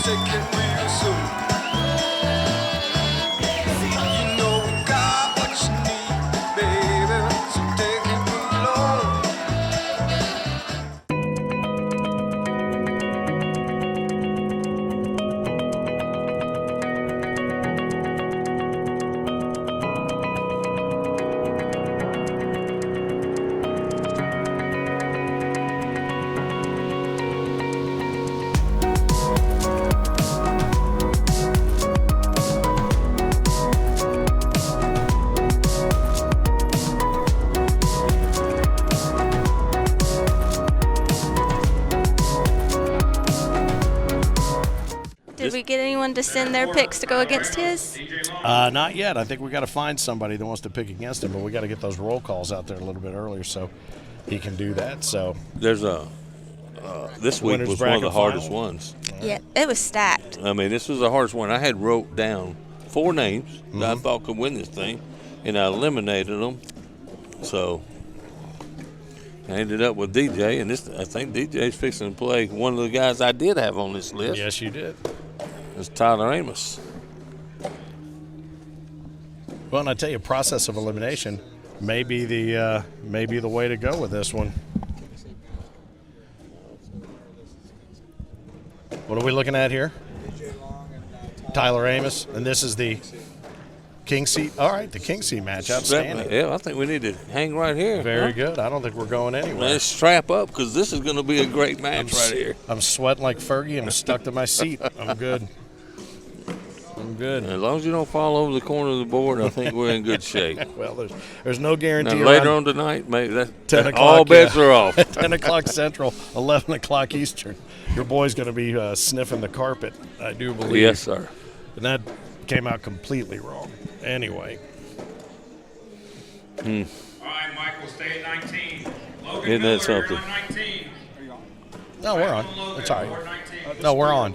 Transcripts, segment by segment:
take it real soon. You know we got what you need, baby, so take it along. Did we get anyone to send their picks to go against his? Not yet. I think we got to find somebody that wants to pick against him, but we got to get those roll calls out there a little bit earlier so he can do that. So There's this week Winners was one of the bracket hardest final. ones. Yeah, it was stacked. I mean, this was the hardest one. I had wrote down 4 names that I thought could win this thing, and I eliminated them. So I ended up with DJ, and I think DJ's fixing to play one of the guys I did have on this list. yes, you did. It's Tyler Amos. Well, and I tell you, process of elimination may be the way to go with this one. What are we looking at here? Tyler Amos, and this is the King Seat. All right, the King Seat match, outstanding. Yeah, I think we need to hang right here. Very good. I don't think we're going anywhere. Let's strap up because this is going to be a great match right here. I'm sweating like Fergie. I'm stuck to my seat. I'm good. I'm good. As long as you don't fall over the corner of the board, I think we're in good shape. Well, there's no guarantee. Now, later on tonight, maybe 10 that o'clock, all bets are off. 10 o'clock Central, 11 o'clock Eastern. Your boy's going to be sniffing the carpet, I do believe. Yes, sir. And that came out completely wrong. Anyway. All right, Michael, stay at 19. Logan Isn't that Miller, something? you're on 19. No, we're on. Logan, It's all you're right. 19. No, we're on.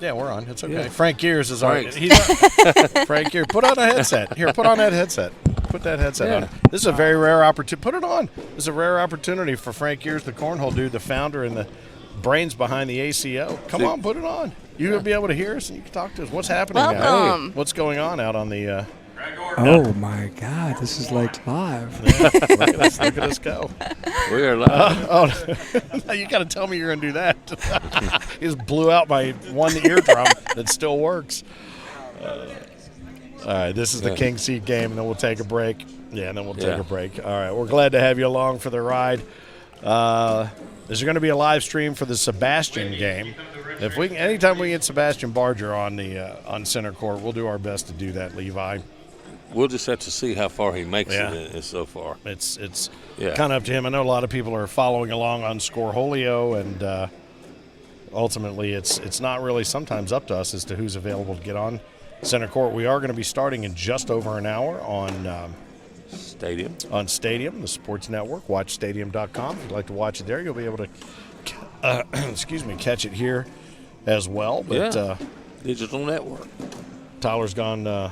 Yeah, we're on. It's okay. Yeah. Frank Gears is on. Frank. Frank Gears. Put on a headset. Here, put on that headset. Put that headset on. This is a very rare opportunity. Put it on. This is a rare opportunity for Frank Gears, the Cornhole dude, the founder and the brains behind the ACO. Come on, put it on. You'll be able to hear us and you can talk to us. What's happening, guys? Welcome. What's going on out on the Oh my God, this is like live. look at us go. We are live. Oh, you got to tell me you're going to do that. He just blew out my one eardrum that still works. All right, this is the King Seat game, and then we'll take a break. Yeah, and then we'll take a break. All right, we're glad to have you along for the ride. There's going to be a live stream for the Sebastian game. If we can, anytime we get Sebastian Barger on center court, we'll do our best to do that, Levi. We'll just have to see how far he makes it so far. It's kind of up to him. I know a lot of people are following along on Scoreholio, and ultimately it's not really sometimes up to us as to who's available to get on center court. We are going to be starting in just over an hour on Stadium. On Stadium, the sports network. WatchStadium.com. If you'd like to watch it there, you'll be able to catch it here as well. But Digital network. Tyler's gone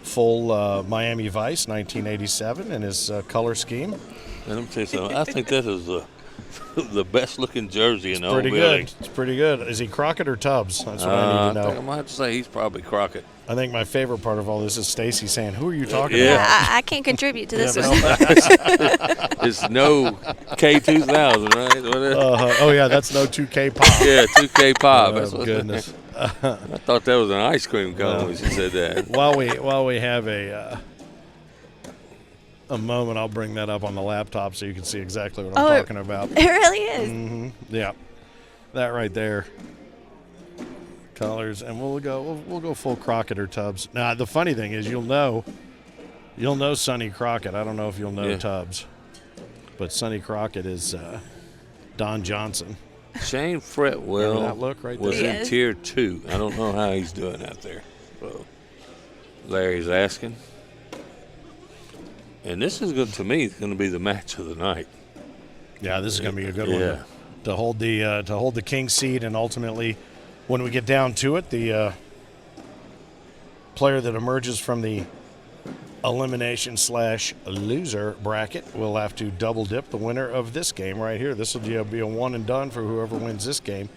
full Miami Vice 1987 in his color scheme. And let me tell you something. I think that is the best looking jersey in the whole Pretty building. good. It's pretty good. Is he Crockett or Tubbs? That's what I need to I think I know. might have to say he's probably Crockett. I think my favorite part of all this is Stacy saying, "Who are you talking Yeah. about?" I can't contribute to this Yeah, one. It's no K2000, right? Oh yeah, that's no 2K pop. Yeah, 2K pop. Oh That's what goodness. I thought that was an ice cream cone when she said that. While we have a moment, I'll bring that up on the laptop so you can see exactly what I'm talking about. It really is. Yeah, that right there. Colors, and we'll go full Crockett or Tubbs. Now the funny thing is, you'll know Sonny Crockett. I don't know if you'll know Tubbs, but Sonny Crockett is Don Johnson. Shane Fretwell that look right was there? in Tier 2. I don't know how he's doing out there. So Larry's asking. And this is going to be the match of the night. Yeah, this is going to be a good one to hold the king seed, and ultimately, when we get down to it, the player that emerges from the elimination/loser bracket will have to double dip the winner of this game right here. This will be a one and done for whoever wins this game,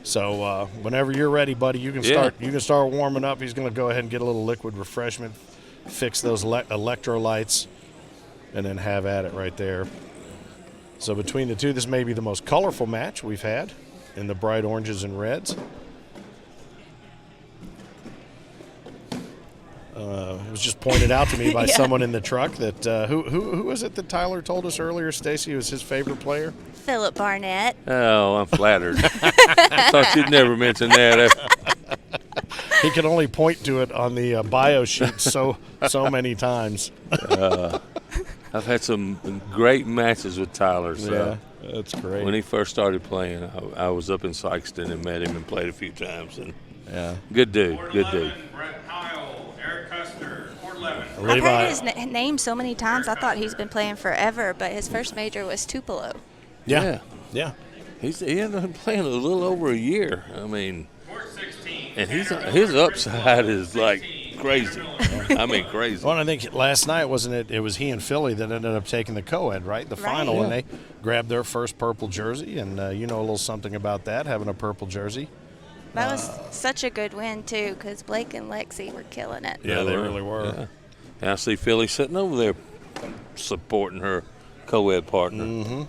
So whenever you're ready, buddy, you can start. You can start warming up. He's going to go ahead and get a little liquid refreshment, fix those electrolytes, and then have at it right there. So between the two, this may be the most colorful match we've had in the bright oranges and reds. It was just pointed out to me by someone in the truck that who was it that Tyler told us earlier, Stacy, was his favorite player? Philip Barnett. Oh, I'm flattered. I thought you'd never mention that. He could only point to it on the bio sheet so many times. I've had some great matches with Tyler. So yeah, that's great. when he first started playing, I was up in Sykeston and met him and played a few times. And yeah, good dude, good dude. Brett Kyle, Eric Custer, Court 11. I've heard his name so many times. I thought he's been playing forever, but his first major was Tupelo. Yeah. He ended up playing a little over a year. I mean, Court 16. and his upside is like crazy. I mean, crazy. Well, I think last night, wasn't it? It was he and Philly that ended up taking the co-ed, right? The final, and they grabbed their first purple jersey, and you know a little something about that, having a purple jersey. That was such a good win, too, because Blake and Lexi were killing it. Yeah, they really were. Yeah. And I see Philly sitting over there supporting her co-ed partner. Mm-hmm.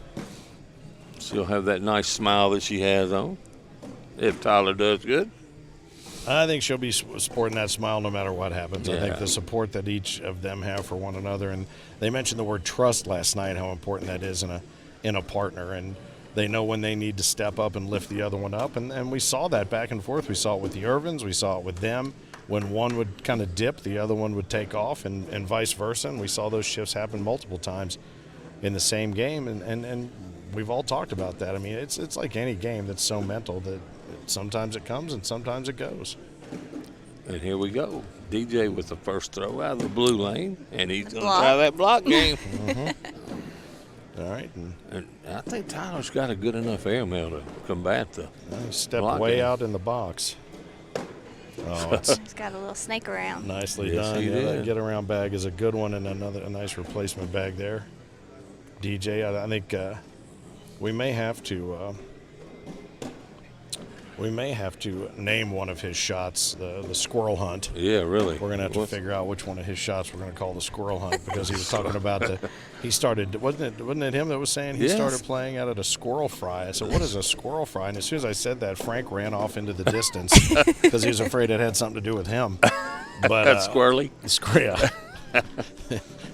She'll have that nice smile that she has on if Tyler does good. I think she'll be sporting that smile no matter what happens. Yeah. I think the support that each of them have for one another, and they mentioned the word trust last night, how important that is in a partner, and they know when they need to step up and lift the other one up, and we saw that back and forth. We saw it with the Irvins, we saw it with them. When one would kind of dip, the other one would take off, and vice versa, and we saw those shifts happen multiple times in the same game, and we've all talked about that. I mean, it's like any game that's so mental that sometimes it comes and sometimes it goes. And here we go. DJ with the first throw out of the blue lane, and he's going to Block. try that block game. All right. And I think Tyler's got a good enough airmail to combat the Step block way game. out in the box. Oh, it's He's got a little snake around. nicely Yes, done. he Yeah, that did. get around bag is a good one, and a nice replacement bag there. DJ, I think we may have to name one of his shots the squirrel hunt. Yeah, really. We're gonna have to figure out which one of his shots we're gonna call the squirrel hunt, because he was talking about he started, wasn't it him that was saying he Yes. started playing out at a squirrel fry? I said, what is a squirrel fry? And as soon as I said that, Frank ran off into the distance because he was afraid it had something to do with him. But That's squirrely.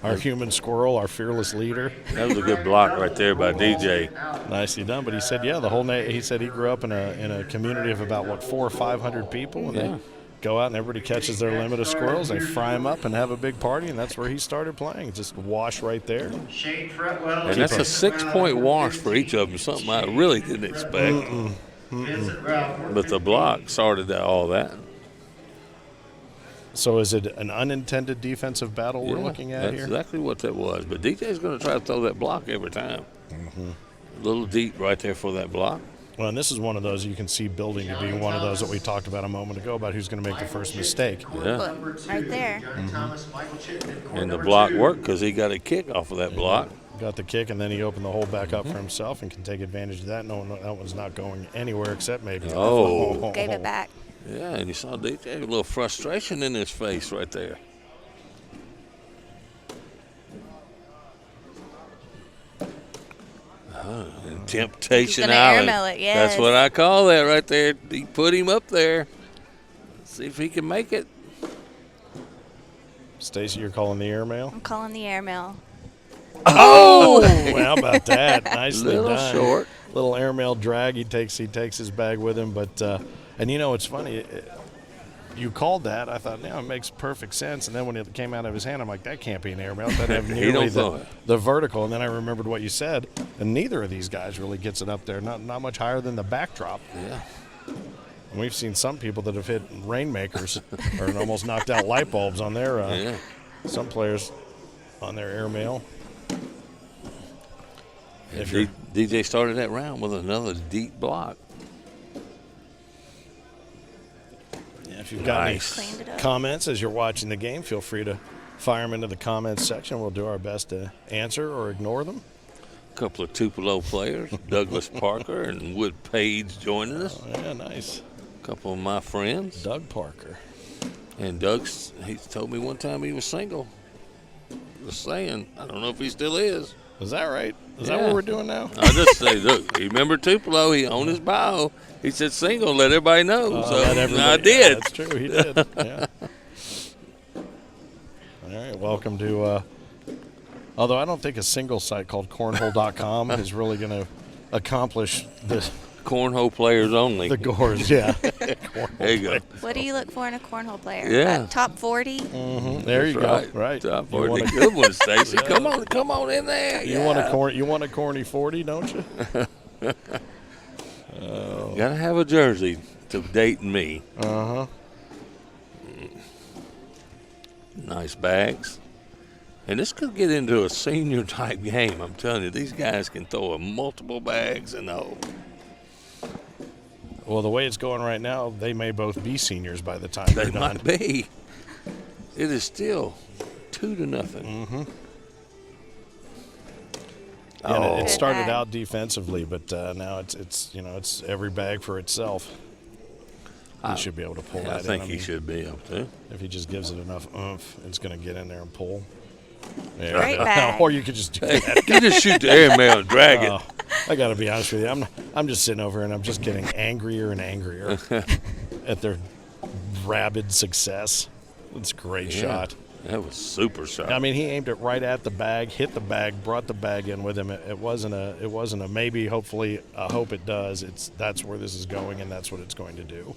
Our human squirrel, our fearless leader. That was a good block right there by DJ. Nicely done. But he said, he said he grew up in a community of about 400 or 500 people, and they go out and everybody catches their limit of squirrels. They fry them up and have a big party, and that's where he started playing. Just wash right there. And that's a 6-point wash for each of them, something I really didn't expect. But the block started all that. So is it an unintended defensive battle we're looking at that's here? exactly what that was. But DJ's going to try to throw that block every time. A little deep right there for that block. Well, and this is one of those you can see building to be one of those that we talked about a moment ago about who's going to make the first mistake. Yeah. Look, right there. And the block worked because he got a kick off of that block. Got the kick, and then he opened the hole back up for himself and can take advantage of that. No, that one's not going anywhere except maybe. Oh. Gave it back. Yeah, and you saw DJ, a little frustration in his face right there. And temptation He's gonna Alley. airmail it, yes. That's what I call that right there. He put him up there. See if he can make it. Stacy, you're calling the airmail? I'm calling the airmail. Oh! Well, how about that? Nicely Little done. short. Little airmail drag. He takes his bag with him. But and you know, it's funny. You called that. I thought, it makes perfect sense. And then when it came out of his hand, I'm like, that can't be an airmail. That have nearly the vertical. And then I remembered what you said. And neither of these guys really gets it up there. Not much higher than the backdrop. Yeah. And we've seen some people that have hit rainmakers or almost knocked out light bulbs on their some players on their airmail. DJ started that round with another deep block. If you've got any Cleaned it up. comments as you're watching the game, feel free to fire them into the comments section. We'll do our best to answer or ignore them. couple of Tupelo players, Douglas Parker and Wood Page joining us. Oh, yeah, nice. A couple of my friends. Doug Parker. And Doug's, he told me one time he was single. Just saying. I don't know if he still is. Is that right? Is that Yeah. what we're doing now? I just say, look, you remember Tupelo? He on his bio. He said single, let everybody know. So Let I everybody- did. Yeah, that's true. He did. Yeah. All right. Welcome to. Although I don't think a single site called cornhole.com is really going to accomplish Cornhole players only. the gores. Yeah. There you go. What do you look for in a cornhole player? Yeah. Top 40? There you That's go. Right. Top You 40. want a- Good one, Stacy. Come on in there. You want a corny 40, don't you? Gotta have a jersey to date me. Uh-huh. Nice bags. And this could get into a senior type game. I'm telling you, these guys can throw a multiple bags in the hole. Well, the way it's going right now, they may both be seniors by the time They they're done. might be. It is still 2-0. Mm-hmm. Oh. And it started bag. out defensively, but now it's every bag for itself. He should be able to pull that I think in. he should be able to. If he just gives it enough oomph, it's going to get in there and pull. Great Yeah. bag. Or you could just do that. You just shoot the airmail and drag it. Oh, I got to be honest with you. I'm just sitting over here and I'm just getting angrier and angrier at their rabid success. It's a great shot. That was super shot. I mean, he aimed it right at the bag, hit the bag, brought the bag in with him. It wasn't a maybe, hopefully, I hope it does. That's where this is going, and that's what it's going to do.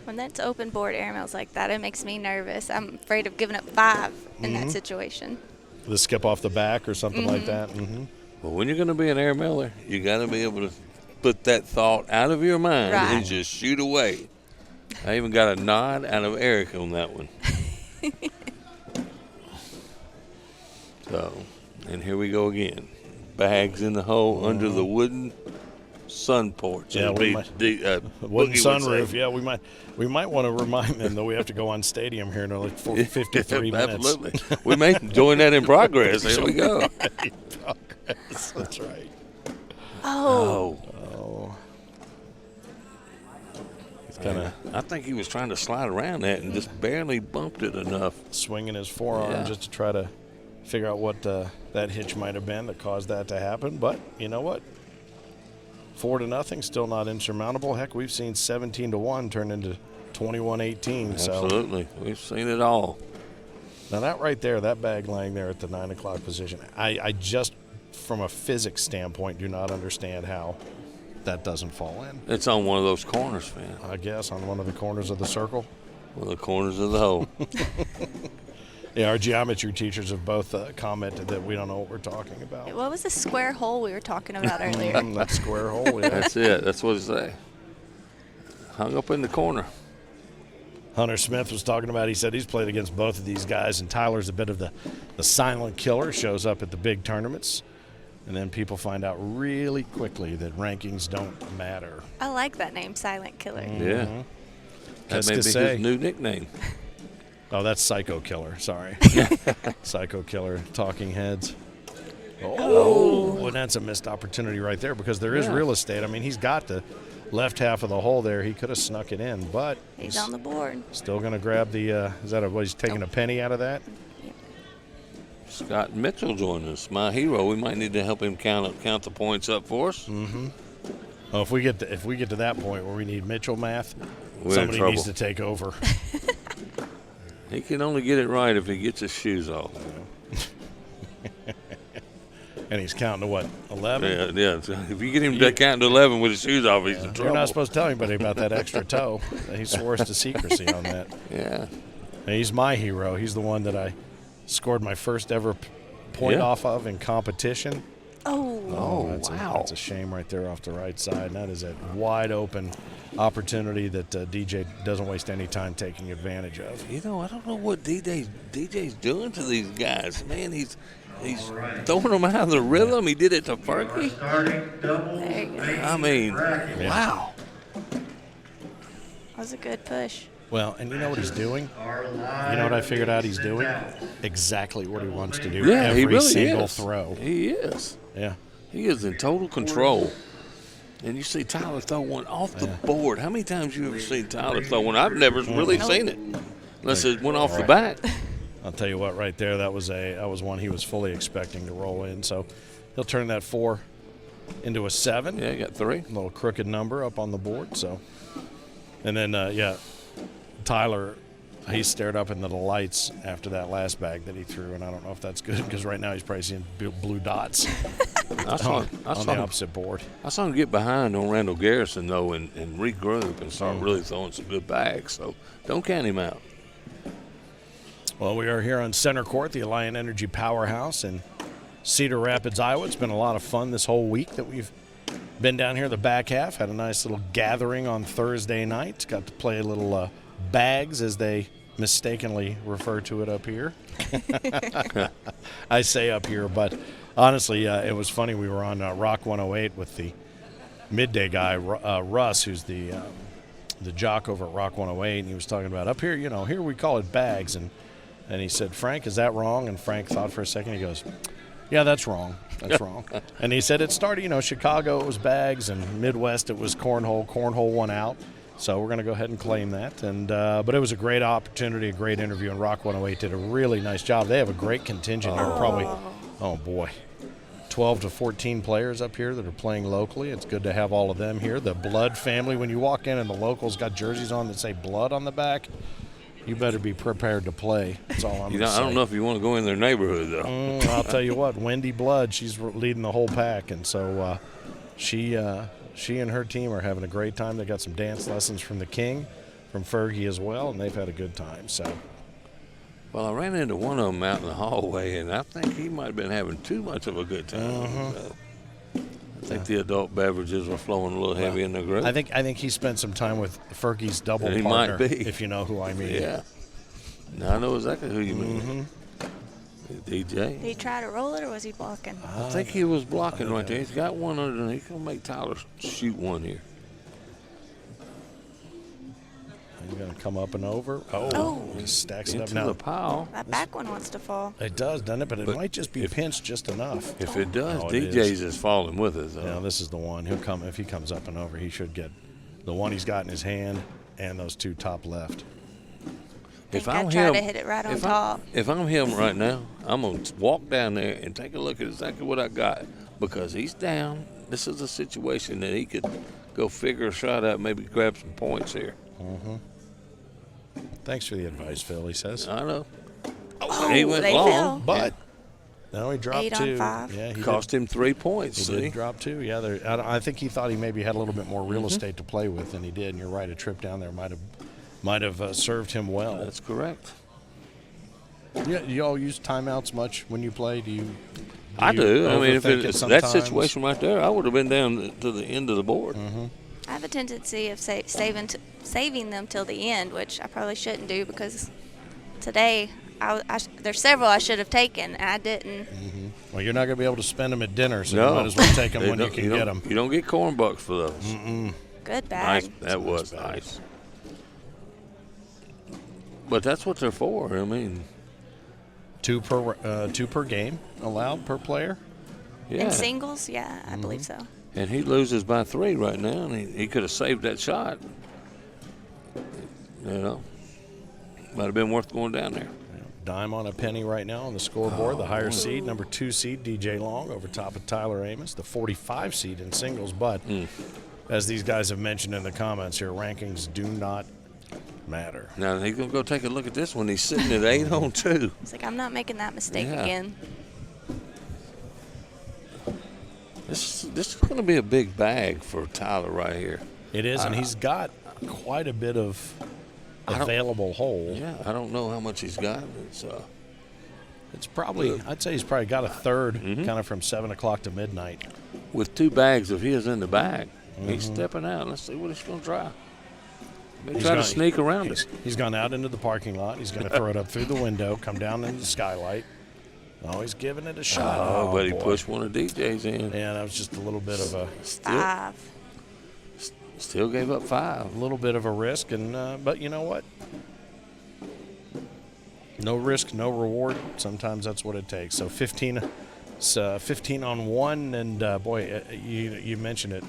When that's open board airmails like that, it makes me nervous. I'm afraid of giving up 5 in that situation. The skip off the back or something like that. Mm-hmm. But when you're going to be an airmailer, you got to be able to put that thought out of your mind Right. and just shoot away. I even got a nod out of Eric on that one. So, and here we go again. Bags in the hole under the wooden sun porch. Yeah, It'll we be might- the, Wooden Boogie would sunroof. say. Yeah, we might want to remind them that we have to go on stadium here in like 53 minutes. Absolutely. We may join that in progress. Here we go. Progress. That's right. Oh. Oh. He's kind of I think he was trying to slide around that and just barely bumped it enough. swinging his forearm Yeah. just to try to figure out what that hitch might have been that caused that to happen. But you know what? 4-0, still not insurmountable. Heck, we've seen 17-1 turn into 21-18. So Absolutely. We've seen it all. now that right there, that bag laying there at the 9 o'clock position, I just, from a physics standpoint, do not understand how that doesn't fall in. It's on one of those corners, man. I guess on one of the corners of the circle. One of the corners of the hole. Yeah, our geometry teachers have both commented that we don't know what we're talking about. What was the square hole we were talking about earlier? That square hole, yeah. That's it. That's what it say. Hung up in the corner. Hunter Smith was talking about, he said he's played against both of these guys, and Tyler's a bit of the silent killer, shows up at the big tournaments, and then people find out really quickly that rankings don't matter. I like that name, Silent Killer. Yeah. That Qu'est-ce may que be c'est? his new nickname. Oh, that's Psycho Killer, sorry. Psycho Killer, Talking Heads. Oh, and that's a missed opportunity right there because there is Yeah. real estate. I mean, he's got the left half of the hole there. He could have snuck it in, but He's on the board. still going to grab the, is that what he's taking a penny out of that? Scott Mitchell joined us, my hero. We might need to help him count the points up for us. Oh, if we get to that point where we need Mitchell math, We're in somebody trouble. needs to take over. He can only get it right if he gets his shoes off. And he's counting to what, 11? Yeah. So if you get him to count to 11 with his shoes off, he's in You're trouble. not supposed to tell anybody about that extra toe. He swore us to secrecy on that. Yeah. And he's my hero. He's the one that I scored my first ever point Yeah. off of in competition. Oh. That's a shame right there off the right side. And that is a wide open opportunity that DJ doesn't waste any time taking advantage of. You know, I don't know what DJ's doing to these guys. Man, he's throwing them out of the rhythm. He did it to Fergie. There you go. I mean, wow. That was a good push. Well, and you know what he's doing? You know what I figured out he's doing? Exactly what he wants to do Yeah, every he really single is. throw. He is. Yeah. He is in total control. And you see Tyler throw one off the board. How many times you ever seen Tyler throw one? I've never really seen it, unless it went off the back. I'll tell you what, right there, that was one he was fully expecting to roll in. So he'll turn that 4 into a 7. Yeah, he got 3. A little crooked number up on the board. So, and then Tyler, he stared up into the lights after that last bag that he threw, and I don't know if that's good because right now he's probably seeing blue dots on the opposite board. I saw him get behind on Randall Garrison, though, and regroup and start really throwing some good bags. So don't count him out. Well, we are here on center court, the Alliant Energy Powerhouse in Cedar Rapids, Iowa. It's been a lot of fun this whole week that we've been down here the back half. Had a nice little gathering on Thursday night. Got to play a little bags, as they mistakenly refer to it up here. I say up here, but honestly, it was funny. We were on Rock 108 with the midday guy, Russ, who's the jock over at Rock 108, and he was talking about up here, here we call it bags, and he said, Frank, is that wrong? And Frank thought for a second. He goes, yeah, that's wrong. That's wrong. And he said it started, Chicago it was bags, and Midwest it was cornhole. Cornhole won out. So we're going to go ahead and claim that. And but it was a great opportunity, a great interview, and Rock 108 did a really nice job. They have a great contingent here, probably, 12 to 14 players up here that are playing locally. It's good to have all of them here. The Blood family, when you walk in and the locals got jerseys on that say Blood on the back, you better be prepared to play. That's all I'm going to say. I don't know if you want to go in their neighborhood, though. I'll tell you what, Wendy Blood, she's leading the whole pack, and so she and her team are having a great time. They got some dance lessons from the King, from Fergie as well, and they've had a good time. So, well, I ran into one of them out in the hallway, and I think he might have been having too much of a good time. I think the adult beverages were flowing a little heavy in the group. I think he spent some time with Fergie's double And he partner, might be. if you know who I mean. Yeah. Now I know exactly who you mean. DJ. Did he try to roll it or was he blocking? I think he was blocking right there. He's got one underneath. He's going to make Tyler shoot one here. He's going to come up and over. He stacks it up Into now. the pile. That back one wants to fall. It does, doesn't it? But it might just be pinched just enough. If it does, it DJ's is falling with us. Yeah, this is the one. He'll come if he comes up and over. He should get the one he's got in his hand and those two top left. If I try to hit it right on top. If I'm him right now, I'm going to walk down there and take a look at exactly what I got, because he's down. This is a situation that he could go figure a shot out, maybe grab some points here. Thanks for the advice, Phil, he says. I know. He went they long, fell. But no, he dropped 8 2. on 5. Yeah, he Cost him 3 points. He did drop 2. Yeah, I think he thought he maybe had a little bit more real estate to play with than he did. And you're right, a trip down there might have served him well. That's correct. Yeah, you all use timeouts much when you play? I do. I mean, if overthink it it's that sometimes? situation right there, I would have been down to the end of the board. I have a tendency of saving them till the end, which I probably shouldn't do because today there's several I should have taken and I didn't. Well, you're not going to be able to spend them at dinner, so No. you might as well take them when you can get them. You don't get corn bucks for those. Good bag. Nice. That was nice. But that's what they're for. I mean, 2 per game allowed per player. yeah. In singles, yeah, I believe so. And he loses by 3 right now, and he could have saved that shot. Might have been worth going down there. Dime on a penny right now on the scoreboard. The higher seed, number 2 seed, DJ Long, over top of Tyler Amos, the 45 seed in singles. But as these guys have mentioned in the comments here, rankings do not matter. Now he's going to go take a look at this one. He's sitting at 8 on 2. It's like I'm not making that mistake Yeah. again. This is going to be a big bag for Tyler right here. It is, and he's got quite a bit of available hole. Yeah, I don't know how much he's got. It's probably, I'd say he's probably got a third, kind of from 7 o'clock to midnight. With 2 bags of his in the bag, he's stepping out. Let's see what he's going to try. Maybe try to sneak around it. He's gone out into the parking lot. He's going to throw it up through the window, come down into the skylight. Oh, he's giving it a shot. Oh, but he boy. pushed one of DJ's in. Yeah, that was just a little bit of a 5. Still gave up 5. little bit of a risk, and but you know what? No risk, no reward. Sometimes that's what it takes. So 15 It's 15 on 1, and boy, you mentioned it,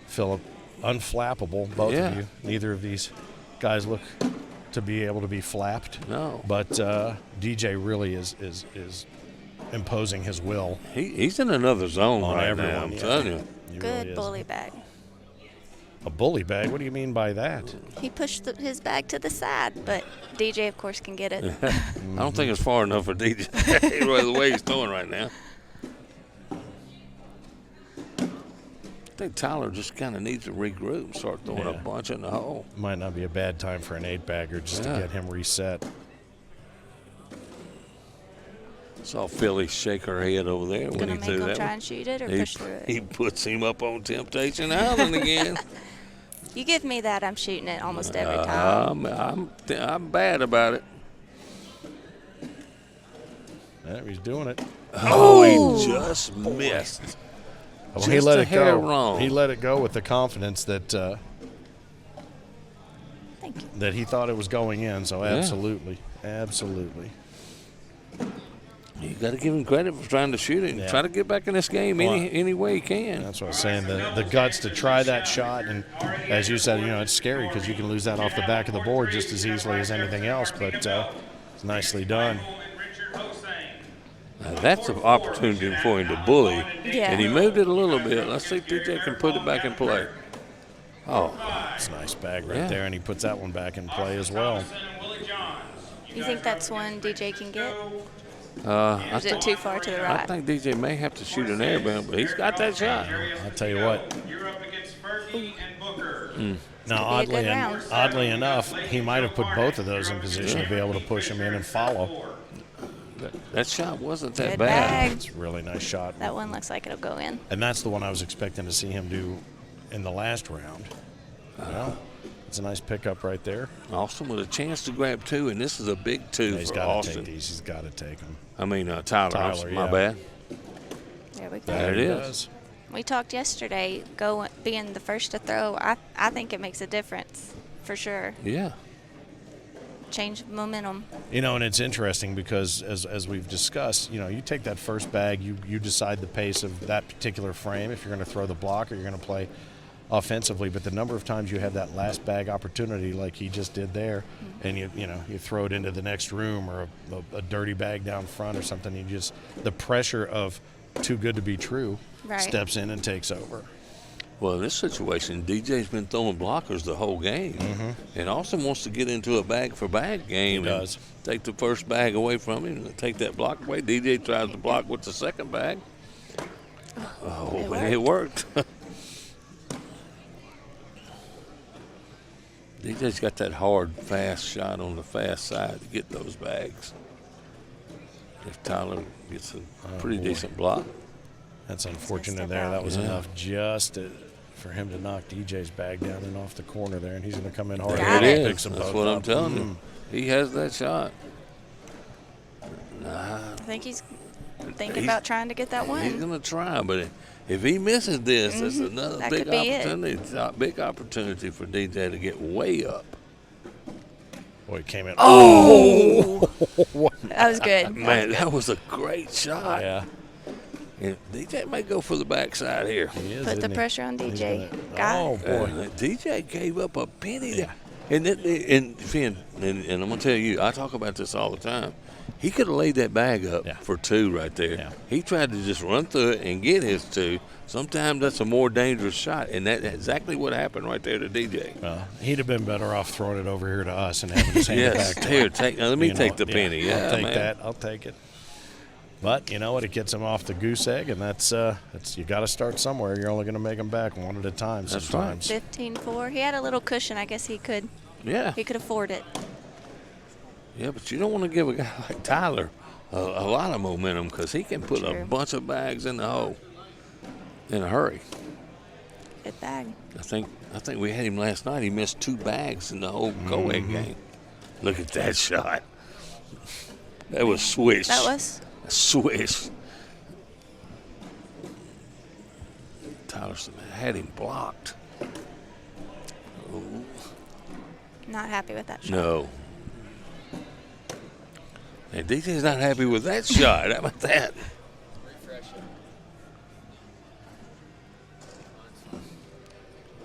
Philip. Unflappable, both Yeah. of you. Neither of these guys look to be able to be flapped. No. But DJ really is imposing his will He's in another zone on right everyone. now, I'm yeah. telling you. He Good really is. bully bag. A bully bag? What do you mean by that? He pushed his bag to the side, but DJ, of course, can get it. I don't think it's far enough for DJ the way he's throwing right now. I think Tyler just kind of needs to regroup and start throwing a Yeah. bunch in the hole. Might not be a bad time for an 8-bagger just to Yeah. get him reset. Saw Philly shake her head over there when Gonna he make threw him that try one. and shoot it or He, push through it. he puts him up on Temptation Island again. You give me that, I'm shooting it almost every time. I'm bad about it. Yeah, he's doing it. Oh, he just missed. Well, Just he let a it hair go. wrong. He let it go with the confidence that Thank you. that he thought it was going in. So absolutely. You got to give him credit for trying to shoot it and Yeah. try to get back in this game any way he can. That's what I was saying. The guts to try that shot, and as you said, it's scary because you can lose that off the back of the board just as easily as anything else. But it's nicely done. And Richard Hossain. Now, that's an opportunity for him to bully. Yeah. And he moved it a little bit. Let's see if DJ can put it back in play. Oh, It's a nice bag right Yeah. there, and he puts that one back in play as well. Thompson and Willie Johns. You think that's one DJ can get? I Or is it too far to the I right? think DJ may have to shoot an airbound, but he's got that shot. I'll tell you what. You're up against Fergie and Booker. Now, Could be a good round. oddly enough, he might have put both of those in position to be able to push him in and follow. That shot wasn't that Good bad. bag. It's a really nice shot. That one looks like it'll go in. And that's the one I was expecting to see him do in the last round. Well, it's a nice pickup right there. Austin with a chance to grab two, and this is a big two Yeah, he's for got to Austin. take these. He's got to take them. I mean, Tyler. Tyler, My yeah. bad. There we go. There it he is. does. We talked yesterday, being the first to throw. I think it makes a difference for sure. Yeah. Change of momentum. And it's interesting because as we've discussed, you take that first bag, you decide the pace of that particular frame, if you're going to throw the block or you're going to play offensively. But the number of times you have that last bag opportunity like he just did there, and you throw it into the next room or a dirty bag down front or something, the pressure of too good to be true Right. steps in and takes over. Well, in this situation, DJ's been throwing blockers the whole game. And Austin wants to get into a bag-for-bag game. He and does. take the first bag away from him and take that block away. DJ tries to block with the second bag. Oh, and it worked. DJ's got that hard, fast shot on the fast side to get those bags. If Tyler gets a pretty decent block. That's unfortunate step there. out. That was Yeah. enough just for him to knock DJ's bag down and off the corner there, and he's going to come in hard. Got and it. pick some That's both what I'm up. telling you. He has that shot. Nah, I think he's thinking He's- about trying to get that he's one. going to try, but if he misses this, that's another That big could be it. opportunity. It's a big opportunity for DJ to get way up. Boy, he came in. That was good. Man, that was a great shot. Yeah, And DJ may go for the backside here. he is. Put the isn't he? pressure on He's DJ. gonna- Got oh it. boy, DJ gave up a penny. And Finn, and I'm going to tell you, I talk about this all the time. He could have laid that bag up Yeah. for two right there. Yeah. He tried to just run through it and get his two. Sometimes that's a more dangerous shot, and that's exactly what happened right there to DJ. well, he'd have been better off throwing it over here to us and having us hand it Yes, back to here, him. let me You take know, the penny. Yeah, I'll take man. that. I'll take it. But you know what? It gets him off the goose egg, and that's you got to start somewhere. You're only going to make them back one at a time. That's Sometimes. 15-4. He had a little cushion. I guess he could Yeah, afford it. yeah, but you don't want to give a guy like Tyler a lot of momentum because he can put a True. bunch of bags in the hole in a hurry. Good bag. I think we had him last night. He missed two bags in the whole co-ed game. Look at that shot. That was swish. That was. Swish. Tyler had him blocked. Not happy with that shot. No. And DJ's not happy with that shot. How about that?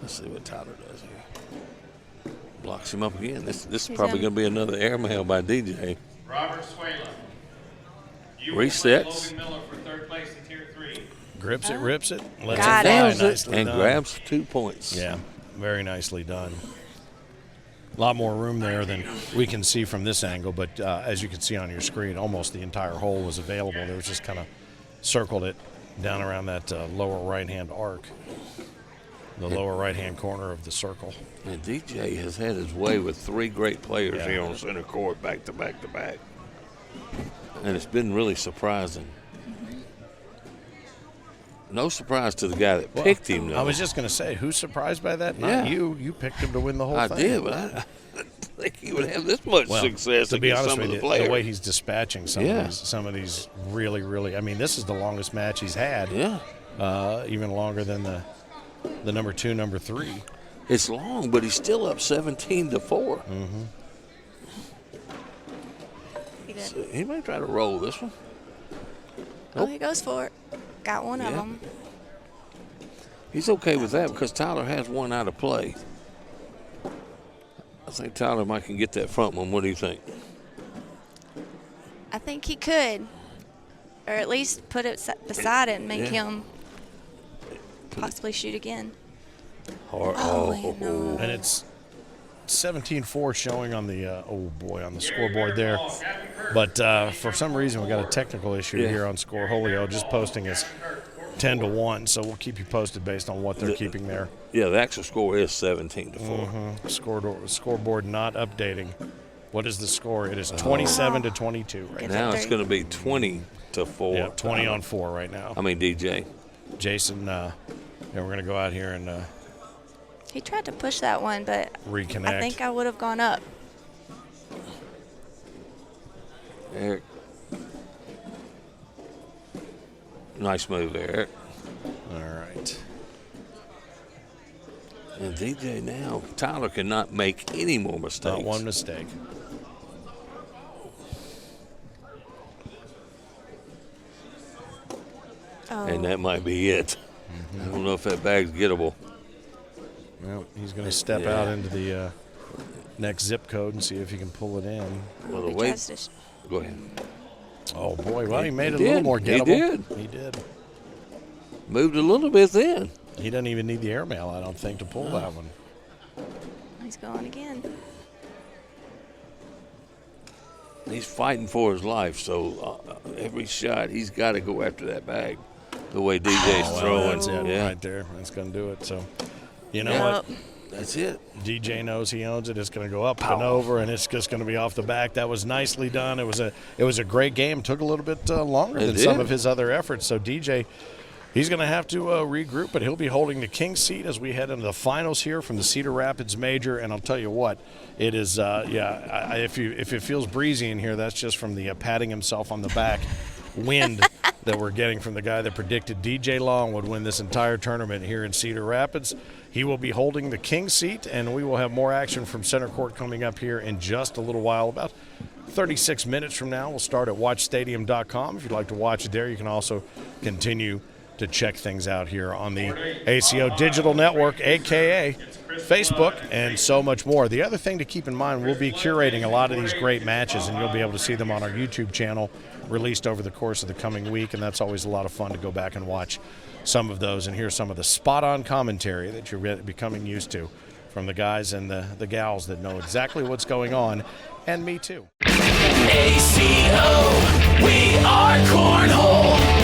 Let's see what Tyler does here. Blocks him up again. This is He's probably done. going to be another airmail by DJ. Robert Swayla. You Resets. will play Logan Miller for third place in Tier 3. Grips it, rips it, lets Got it it. fly. Nails it Nicely and done. grabs 2 points. Yeah, very nicely done. A lot more room there than we can see from this angle, but as you can see on your screen, almost the entire hole was available. There was just kind of circled it down around that lower right-hand arc, the lower right-hand corner of the circle. And DJ has had his way with 3 great players Yeah. here on center court back to back to back. And it's been really surprising. No surprise to the guy that picked him, though. I was just going to say, who's surprised by that? Yeah. Not you. You picked him to win the whole I thing. did, but I didn't think he would have this much Well, success to be against honest some of with the you, players. the way he's dispatching some Yeah. of these really, really, I mean, this is the longest match he's had. Yeah. Even longer than the number 2, number 3. It's long, but he's still up 17-4. He did. So he may try to roll this one. Oh, he goes for it. Got one of Yeah. them. He's okay with that because Tyler has one out of play. I think Tyler might can get that front one. What do you think? I think he could, or at least put it beside it and make Yeah. him possibly shoot again. Or, Oh, no. And it's 17-4 showing on the on the scoreboard there. But for some reason, we got a technical issue Yeah. here on Scoreholio, just posting us 10-1. So we'll keep you posted based on what they're keeping there. Yeah, the actual score is 17-4. Scoreboard not updating. What is the score? It is 27-22 right Get now. Now that it's three. going to be 20-4. Yeah, 20 on 4 right now. I mean, DJ. Jason, and we're going to go out here and He tried to push that one, but reconnect. I think I would have gone up. Eric. Nice move, Eric. All right. And DJ now, Tyler cannot make any more mistakes. Not one mistake. Oh, And that might be it. I don't know if that bag's gettable. Well, he's going to step Yeah. out into the next zip code and see if he can pull it in. Well, he the way, tries to go ahead. Oh, boy. Well, he made it He a little did. more He gettable. did. He did. Moved a little bit then. He doesn't even need the airmail, I don't think, to pull that one. He's going again. He's fighting for his life, so every shot he's got to go after that bag. The way DJ's Well, throwing, that's it yeah, right there. That's going to do it. So, you know Yep. what? that's it. DJ knows he owns it. It's going to go up and over, and it's just going to be off the back. That was nicely done. It was a great game. Took a little bit longer It than some did. of his other efforts. So DJ, he's going to have to regroup, but he'll be holding the king seat as we head into the finals here from the Cedar Rapids Major. And I'll tell you what, it is. If it feels breezy in here, that's just from the patting himself on the back wind that we're getting from the guy that predicted DJ Long would win this entire tournament here in Cedar Rapids. He will be holding the king seat, and we will have more action from center court coming up here in just a little while. About 36 minutes from now, we'll start at watchstadium.com. If you'd like to watch it there, you can also continue to check things out here on the ACO Digital Network, a.k.a. Facebook, and so much more. The other thing to keep in mind, we'll be curating a lot of these great matches, and you'll be able to see them on our YouTube channel released over the course of the coming week, and that's always a lot of fun to go back and watch some of those and hear some of the spot-on commentary that you're becoming used to from the guys and the gals that know exactly what's going on, and me too. ACO, we are Cornhole.